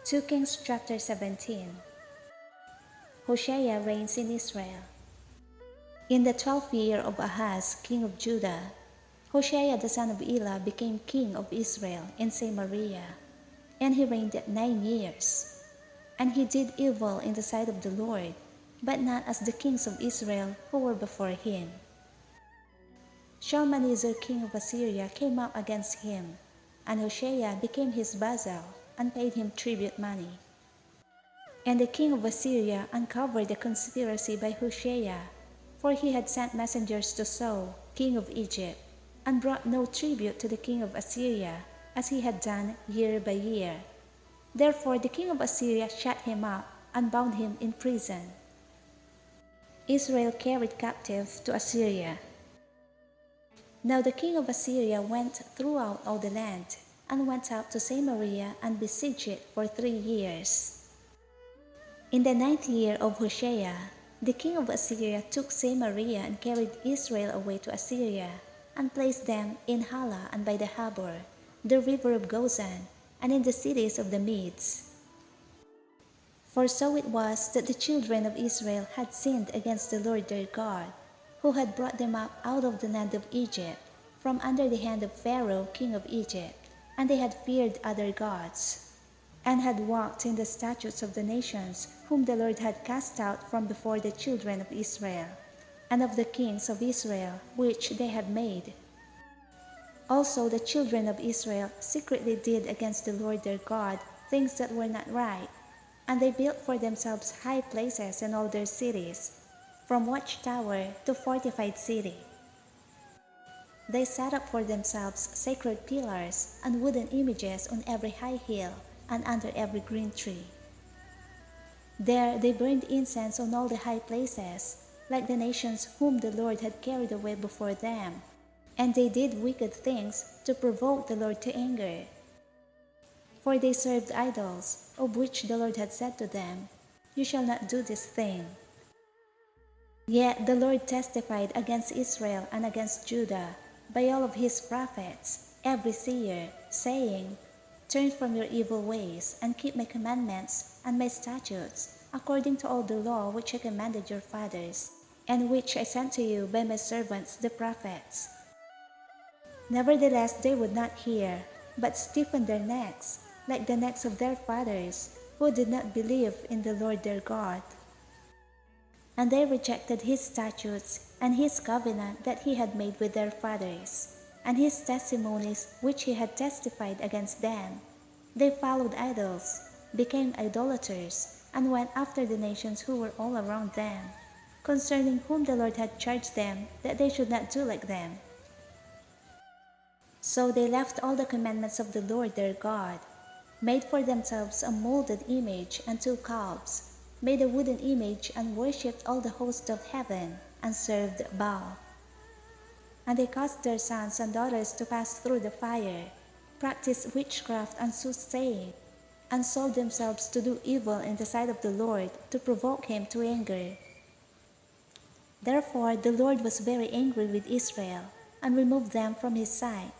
2 Kings chapter 17. Hoshea reigns in Israel. In the 12th year of Ahaz, king of Judah, Hoshea the son of Elah became king of Israel in Samaria, and he reigned 9 years. And he did evil in the sight of the Lord, but not as the kings of Israel who were before him. Shalmaneser king of Assyria came up against him, and Hoshea became his vassal and paid him tribute money. And the king of Assyria uncovered the conspiracy by Hoshea, for he had sent messengers to So, king of Egypt, and brought no tribute to the king of Assyria, as he had done year by year. Therefore the king of Assyria shut him up and bound him in prison. Israel carried captive to Assyria. Now the king of Assyria went throughout all the land, and went out to Samaria and besieged it for 3 years. In the 9th year of Hoshea, the king of Assyria took Samaria and carried Israel away to Assyria, and placed them in Hala and by the Habor, the river of Gozan, and in the cities of the Medes. For so it was that the children of Israel had sinned against the Lord their God, who had brought them up out of the land of Egypt, from under the hand of Pharaoh king of Egypt, and they had feared other gods, and had walked in the statutes of the nations whom the Lord had cast out from before the children of Israel, and of the kings of Israel which they had made. Also the children of Israel secretly did against the Lord their God things that were not right, and they built for themselves high places in all their cities, from watchtower to fortified city. They set up for themselves sacred pillars and wooden images on every high hill and under every green tree. There they burned incense on all the high places, like the nations whom the Lord had carried away before them, and they did wicked things to provoke the Lord to anger. For they served idols, of which the Lord had said to them, "You shall not do this thing." Yet the Lord testified against Israel and against Judah by all of his prophets, every seer, saying, "Turn from your evil ways, and keep my commandments and my statutes, according to all the law which I commanded your fathers, and which I sent to you by my servants the prophets." Nevertheless they would not hear, but stiffened their necks, like the necks of their fathers, who did not believe in the Lord their God. And they rejected his statutes and his covenant that he had made with their fathers, and his testimonies which he had testified against them. They followed idols, became idolaters, and went after the nations who were all around them, concerning whom the Lord had charged them that they should not do like them. So they left all the commandments of the Lord their God, made for themselves a molded image and 2 calves, made a wooden image and worshipped all the host of heaven, and served Baal. And they caused their sons and daughters to pass through the fire, practiced witchcraft and soothsaying, and sold themselves to do evil in the sight of the Lord, to provoke him to anger. Therefore the Lord was very angry with Israel, and removed them from his sight.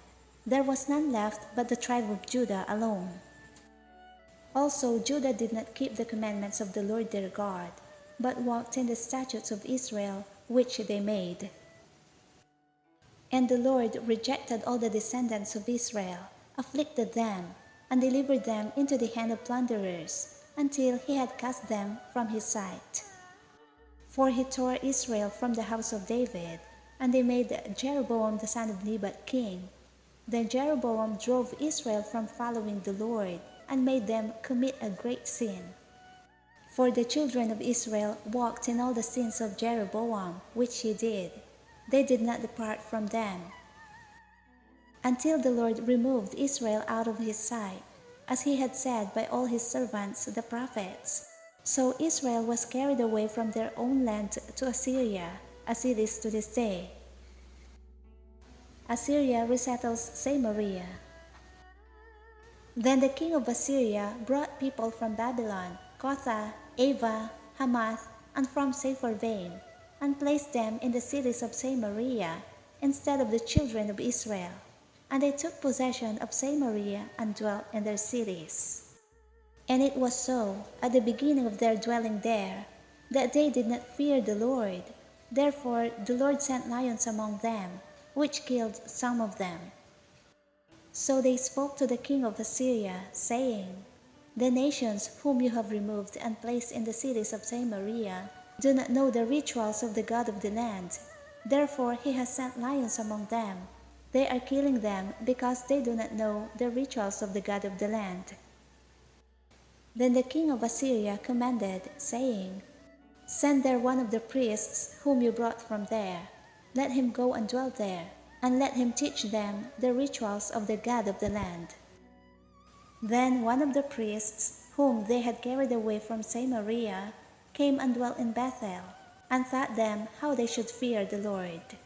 There was none left but the tribe of Judah alone. Also Judah did not keep the commandments of the Lord their God, but walked in the statutes of Israel which they made. And the Lord rejected all the descendants of Israel, afflicted them, and delivered them into the hand of plunderers, until he had cast them from his sight. For he tore Israel from the house of David, and they made Jeroboam the son of Nebat king. Then Jeroboam drove Israel from following the Lord, and made them commit a great sin. For the children of Israel walked in all the sins of Jeroboam, which he did. They did not depart from them, until the Lord removed Israel out of his sight, as he had said by all his servants the prophets. So Israel was carried away from their own land to Assyria, as it is to this day. Assyria resettles Samaria. Then the king of Assyria brought people from Babylon, Kotha, Ava, Hamath, and from Sepharvaim, and placed them in the cities of Samaria instead of the children of Israel. And they took possession of Samaria and dwelt in their cities. And it was so, at the beginning of their dwelling there, that they did not fear the Lord. Therefore the Lord sent lions among them, which killed some of them. So they spoke to the king of Assyria, saying, "The nations whom you have removed and placed in the cities of Samaria do not know the rituals of the God of the land. Therefore he has sent lions among them. They are killing them because they do not know the rituals of the God of the land." Then the king of Assyria commanded, saying, "Send there one of the priests whom you brought from there. Let him go and dwell there, and let him teach them the rituals of the God of the land." Then one of the priests, whom they had carried away from Samaria, came and dwelt in Bethel, and taught them how they should fear the Lord.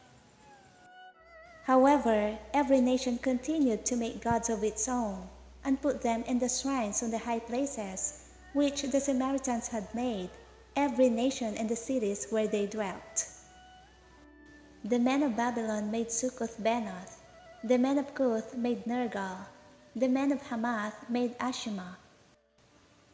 However, every nation continued to make gods of its own, and put them in the shrines on the high places, which the Samaritans had made, every nation in the cities where they dwelt. The men of Babylon made Succoth-Benoth, the men of Cuth made Nergal, the men of Hamath made Ashima,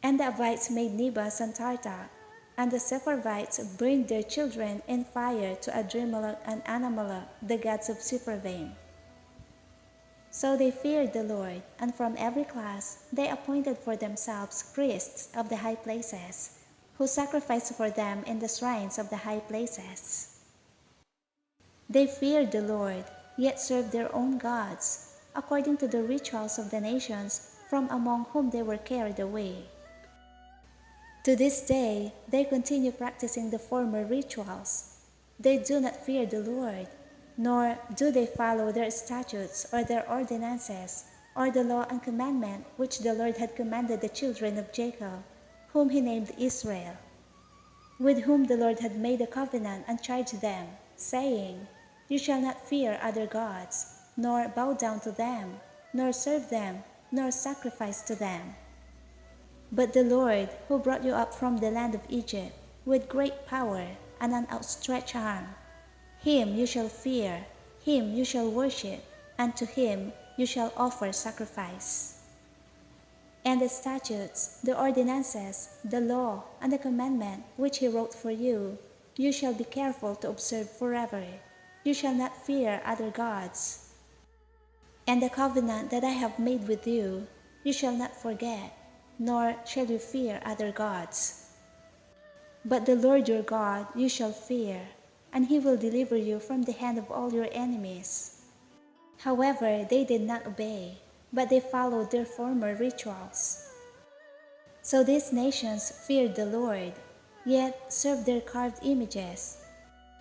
and the Avites made Nebas and Tartak, and the Sepharvites burned their children in fire to Adrimelech and Anamelech, the gods of Sepharvaim. So they feared the Lord, and from every class they appointed for themselves priests of the high places, who sacrificed for them in the shrines of the high places. They feared the Lord, yet served their own gods, according to the rituals of the nations from among whom they were carried away. To this day, they continue practicing the former rituals. They do not fear the Lord, nor do they follow their statutes or their ordinances, or the law and commandment which the Lord had commanded the children of Jacob, whom he named Israel, with whom the Lord had made a covenant and charged them, saying, "You shall not fear other gods, nor bow down to them, nor serve them, nor sacrifice to them. But the Lord, who brought you up from the land of Egypt, with great power and an outstretched arm, him you shall fear, him you shall worship, and to him you shall offer sacrifice." And the statutes, the ordinances, the law, and the commandment which he wrote for you, you shall be careful to observe forever. You shall not fear other gods. And the covenant that I have made with you, you shall not forget, nor shall you fear other gods. But the Lord your God you shall fear, and he will deliver you from the hand of all your enemies. However, they did not obey, but they followed their former rituals. So these nations feared the Lord, yet served their carved images.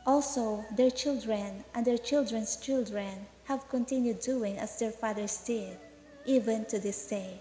Also, their children and their children's children have continued doing as their fathers did, even to this day.